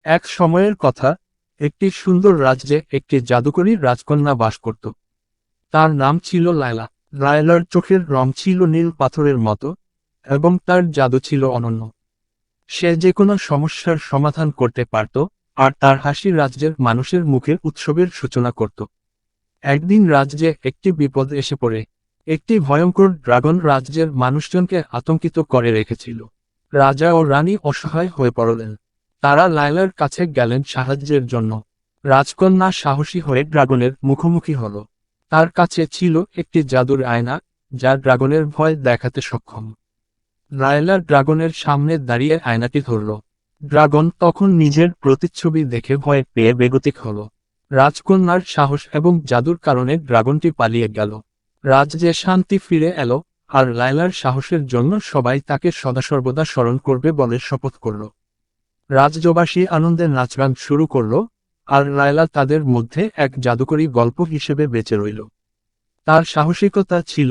এক সময়ের কথা, একটি সুন্দর রাজ্যে একটি জাদুকরী রাজকন্যা বাস করত। তার নাম ছিল লায়লা। লায়লার চোখের রং ছিল নীল পাথরের মতো, এবং তার জাদু ছিল অনন্য। সে যে কোনো সমস্যার সমাধান করতে পারত, আর তার হাসি রাজ্যের মানুষের মুখে উৎসবের সূচনা করত। একদিন রাজ্যে একটি বিপদ এসে পড়ে। একটি ভয়ঙ্কর ড্রাগন রাজ্যের মানুষজনকে আতঙ্কিত করে রেখেছিল। রাজা ও রানী অসহায় হয়ে পড়লেন। তারা লায়লার কাছে গেলেন সাহায্যের জন্য। রাজকন্যা সাহসী হয়ে ড্রাগনের মুখোমুখি হল। তার কাছে ছিল একটি জাদুর আয়না, যা ড্রাগনের ভয় দেখাতে সক্ষম। লায়লা ড্রাগনের সামনে দাঁড়িয়ে আয়নাটি ধরল। ড্রাগন তখন নিজের প্রতিচ্ছবি দেখে ভয় পেয়ে বেগতিক হল। রাজকন্যার সাহস এবং জাদুর কারণে ড্রাগনটি পালিয়ে গেল। রাজ্যে শান্তি ফিরে এলো, আর লায়লার সাহসের জন্য সবাই তাকে সদাসর্বদা স্মরণ করবে বলে শপথ করল। রাজ্যবাসী আনন্দে নাচগান শুরু করল, আর লায়লা তাদের মধ্যে এক জাদুকরী গল্প হিসেবে বেঁচে রইল। তার সাহসিকতা ছিল